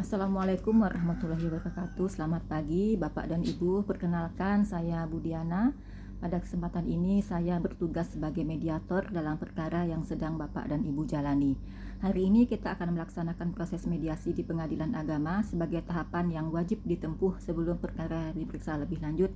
Assalamualaikum warahmatullahi wabarakatuh. Selamat pagi Bapak dan Ibu. Perkenalkan, saya Budiana. Pada kesempatan ini saya bertugas sebagai mediator dalam perkara yang sedang Bapak dan Ibu jalani. Hari ini kita akan melaksanakan proses mediasi di Pengadilan Agama sebagai tahapan yang wajib ditempuh sebelum perkara diperiksa lebih lanjut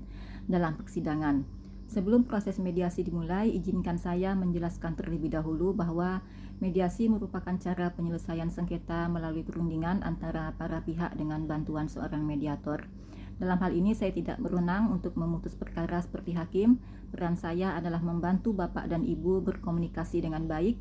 dalam persidangan. Sebelum proses mediasi dimulai, izinkan saya menjelaskan terlebih dahulu bahwa mediasi merupakan cara penyelesaian sengketa melalui perundingan antara para pihak dengan bantuan seorang mediator. Dalam hal ini saya tidak berwenang untuk memutus perkara seperti hakim. Peran saya adalah membantu Bapak dan Ibu berkomunikasi dengan baik,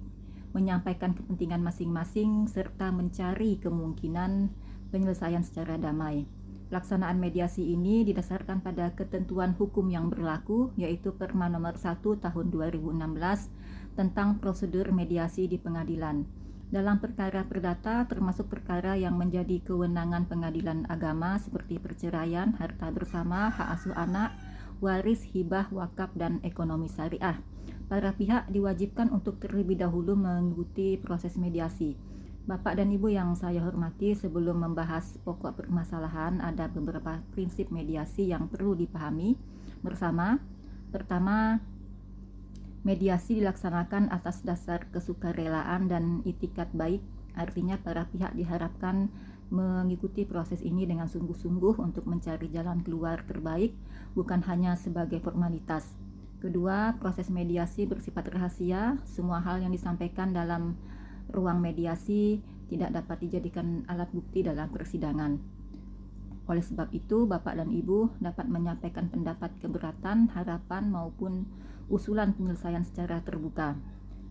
menyampaikan kepentingan masing-masing, serta mencari kemungkinan penyelesaian secara damai. Pelaksanaan mediasi ini didasarkan pada ketentuan hukum yang berlaku, yaitu Perma nomor 1 tahun 2016 tentang prosedur mediasi di pengadilan. Dalam perkara perdata termasuk perkara yang menjadi kewenangan pengadilan agama seperti perceraian, harta bersama, hak asuh anak, waris, hibah, wakaf, dan ekonomi syariah. Para pihak diwajibkan untuk terlebih dahulu mengikuti proses mediasi. Bapak dan Ibu yang saya hormati, sebelum membahas pokok permasalahan, ada beberapa prinsip mediasi yang perlu dipahami bersama. Pertama, mediasi dilaksanakan atas dasar kesukarelaan dan itikat baik. Artinya para pihak diharapkan mengikuti proses ini dengan sungguh-sungguh untuk mencari jalan keluar terbaik, bukan hanya sebagai formalitas. Kedua, proses mediasi bersifat rahasia. Semua hal yang disampaikan dalam ruang mediasi tidak dapat dijadikan alat bukti dalam persidangan. Oleh sebab itu, Bapak dan Ibu dapat menyampaikan pendapat keberatan, harapan, maupun usulan penyelesaian secara terbuka.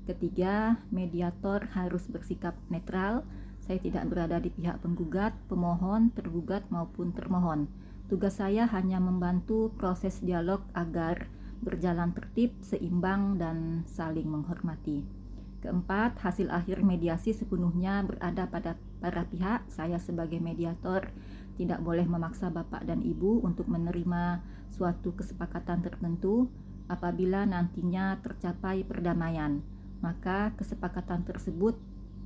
Ketiga, mediator harus bersikap netral. Saya tidak berada di pihak penggugat, pemohon, tergugat, maupun termohon. Tugas saya hanya membantu proses dialog agar berjalan tertib, seimbang, dan saling menghormati. Keempat, hasil akhir mediasi sepenuhnya berada pada para pihak. Saya sebagai mediator tidak boleh memaksa Bapak dan Ibu untuk menerima suatu kesepakatan tertentu. Apabila nantinya tercapai perdamaian, maka kesepakatan tersebut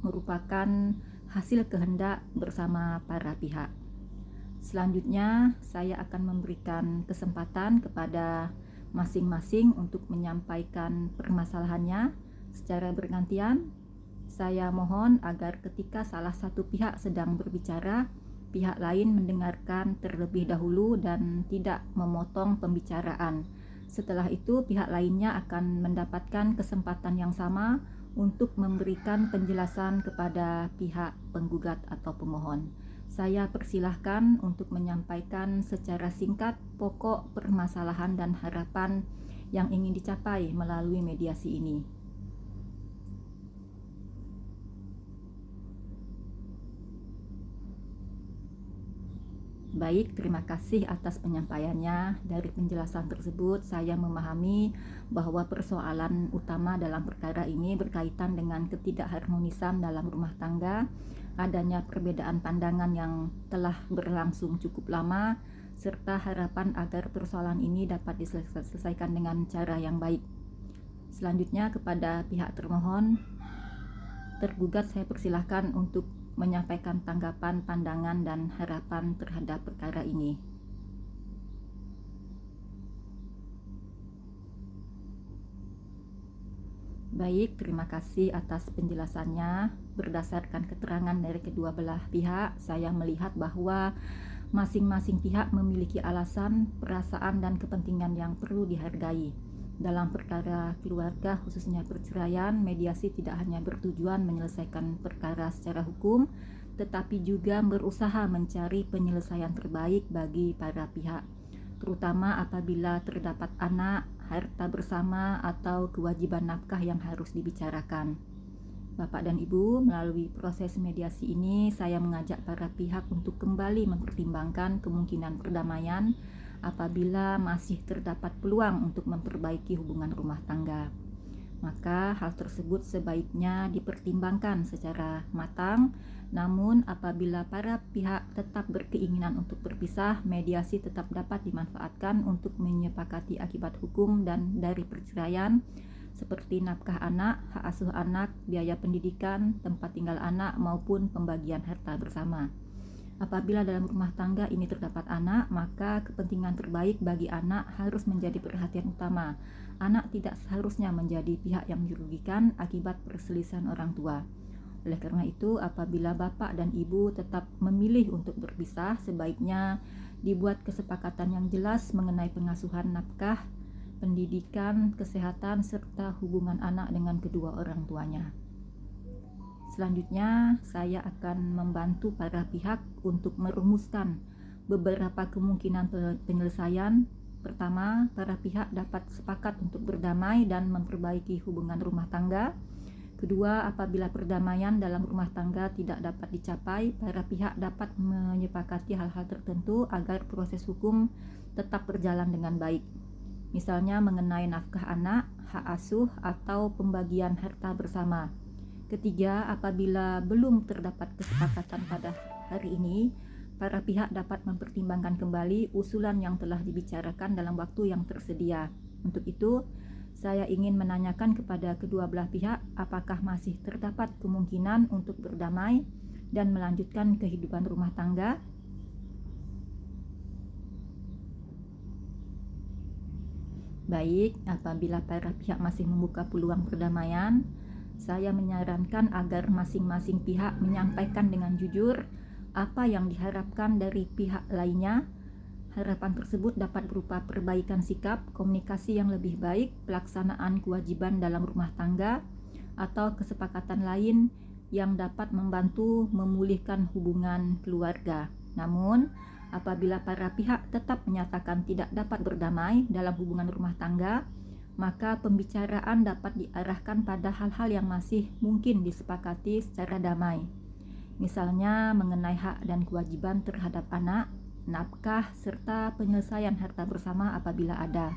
merupakan hasil kehendak bersama para pihak. Selanjutnya, saya akan memberikan kesempatan kepada masing-masing untuk menyampaikan permasalahannya secara bergantian. Saya mohon agar ketika salah satu pihak sedang berbicara, pihak lain mendengarkan terlebih dahulu dan tidak memotong pembicaraan. Setelah itu, pihak lainnya akan mendapatkan kesempatan yang sama untuk memberikan penjelasan kepada pihak penggugat atau pemohon. Saya persilahkan untuk menyampaikan secara singkat pokok permasalahan dan harapan yang ingin dicapai melalui mediasi ini. Baik, terima kasih atas penyampaiannya. Dari penjelasan tersebut, saya memahami bahwa persoalan utama dalam perkara ini berkaitan dengan ketidakharmonisan dalam rumah tangga, adanya perbedaan pandangan yang telah berlangsung cukup lama, serta harapan agar persoalan ini dapat diselesaikan dengan cara yang baik. Selanjutnya, kepada pihak termohon, tergugat saya persilahkan untuk menyampaikan tanggapan, pandangan, dan harapan terhadap perkara ini. Baik, terima kasih atas penjelasannya. Berdasarkan keterangan dari kedua belah pihak, saya melihat bahwa masing-masing pihak memiliki alasan, perasaan, dan kepentingan yang perlu dihargai. Dalam perkara keluarga, khususnya perceraian, mediasi tidak hanya bertujuan menyelesaikan perkara secara hukum, tetapi juga berusaha mencari penyelesaian terbaik bagi para pihak, terutama apabila terdapat anak, harta bersama, atau kewajiban nafkah yang harus dibicarakan. Bapak dan Ibu, melalui proses mediasi ini, saya mengajak para pihak untuk kembali mempertimbangkan kemungkinan perdamaian apabila masih terdapat peluang untuk memperbaiki hubungan rumah tangga. Maka hal tersebut sebaiknya dipertimbangkan secara matang. Namun apabila para pihak tetap berkeinginan untuk berpisah, mediasi tetap dapat dimanfaatkan untuk menyepakati akibat hukum dan dari perceraian, seperti nafkah anak, hak asuh anak, biaya pendidikan, tempat tinggal anak, maupun pembagian harta bersama. Apabila dalam rumah tangga ini terdapat anak, maka kepentingan terbaik bagi anak harus menjadi perhatian utama. Anak tidak seharusnya menjadi pihak yang dirugikan akibat perselisihan orang tua. Oleh karena itu, apabila bapak dan ibu tetap memilih untuk berpisah, sebaiknya dibuat kesepakatan yang jelas mengenai pengasuhan nafkah, pendidikan, kesehatan, serta hubungan anak dengan kedua orang tuanya. Selanjutnya, saya akan membantu para pihak untuk merumuskan beberapa kemungkinan penyelesaian. Pertama, para pihak dapat sepakat untuk berdamai dan memperbaiki hubungan rumah tangga. Kedua, apabila perdamaian dalam rumah tangga tidak dapat dicapai, para pihak dapat menyepakati hal-hal tertentu agar proses hukum tetap berjalan dengan baik. Misalnya mengenai nafkah anak, hak asuh, atau pembagian harta bersama. Ketiga, apabila belum terdapat kesepakatan pada hari ini, para pihak dapat mempertimbangkan kembali usulan yang telah dibicarakan dalam waktu yang tersedia. Untuk itu, saya ingin menanyakan kepada kedua belah pihak apakah masih terdapat kemungkinan untuk berdamai dan melanjutkan kehidupan rumah tangga. Baik, apabila para pihak masih membuka peluang perdamaian, saya menyarankan agar masing-masing pihak menyampaikan dengan jujur apa yang diharapkan dari pihak lainnya. Harapan tersebut dapat berupa perbaikan sikap, komunikasi yang lebih baik, pelaksanaan kewajiban dalam rumah tangga, atau kesepakatan lain yang dapat membantu memulihkan hubungan keluarga. Namun, apabila para pihak tetap menyatakan tidak dapat berdamai dalam hubungan rumah tangga, maka pembicaraan dapat diarahkan pada hal-hal yang masih mungkin disepakati secara damai. Misalnya mengenai hak dan kewajiban terhadap anak, nafkah, serta penyelesaian harta bersama apabila ada.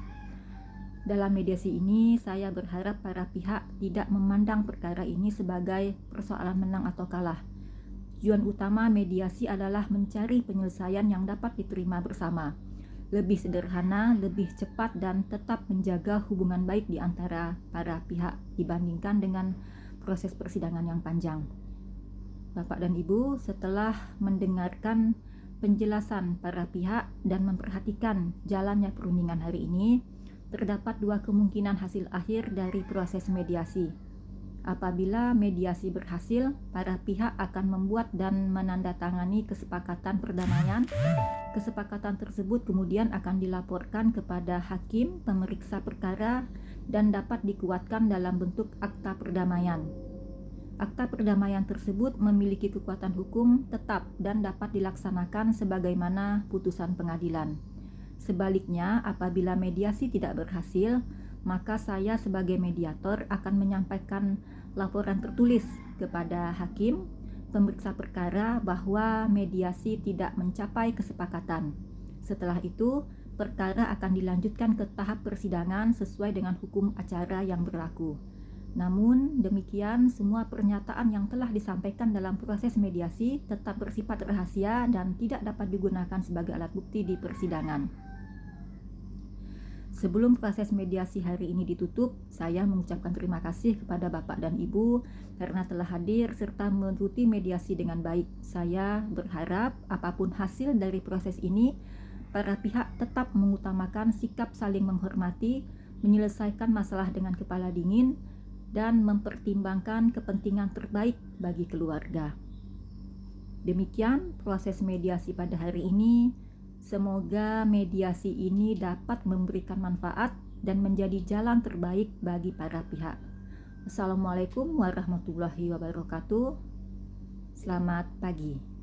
Dalam mediasi ini, saya berharap para pihak tidak memandang perkara ini sebagai persoalan menang atau kalah. Tujuan utama mediasi adalah mencari penyelesaian yang dapat diterima bersama, lebih sederhana, lebih cepat, dan tetap menjaga hubungan baik di antara para pihak dibandingkan dengan proses persidangan yang panjang. Bapak dan Ibu, setelah mendengarkan penjelasan para pihak dan memperhatikan jalannya perundingan hari ini, terdapat dua kemungkinan hasil akhir dari proses mediasi. Apabila mediasi berhasil, para pihak akan membuat dan menandatangani kesepakatan perdamaian. Kesepakatan tersebut kemudian akan dilaporkan kepada hakim pemeriksa perkara dan dapat dikuatkan dalam bentuk akta perdamaian. Akta perdamaian tersebut memiliki kekuatan hukum tetap dan dapat dilaksanakan sebagaimana putusan pengadilan. Sebaliknya, apabila mediasi tidak berhasil, maka saya sebagai mediator akan menyampaikan laporan tertulis kepada hakim pemeriksa perkara bahwa mediasi tidak mencapai kesepakatan. Setelah itu, perkara akan dilanjutkan ke tahap persidangan sesuai dengan hukum acara yang berlaku. Namun demikian, semua pernyataan yang telah disampaikan dalam proses mediasi tetap bersifat rahasia dan tidak dapat digunakan sebagai alat bukti di persidangan. Sebelum proses mediasi hari ini ditutup, saya mengucapkan terima kasih kepada Bapak dan Ibu karena telah hadir serta mengikuti mediasi dengan baik. Saya berharap apapun hasil dari proses ini, para pihak tetap mengutamakan sikap saling menghormati, menyelesaikan masalah dengan kepala dingin, dan mempertimbangkan kepentingan terbaik bagi keluarga. Demikian proses mediasi pada hari ini. Semoga mediasi ini dapat memberikan manfaat dan menjadi jalan terbaik bagi para pihak. Assalamualaikum warahmatullahi wabarakatuh. Selamat pagi.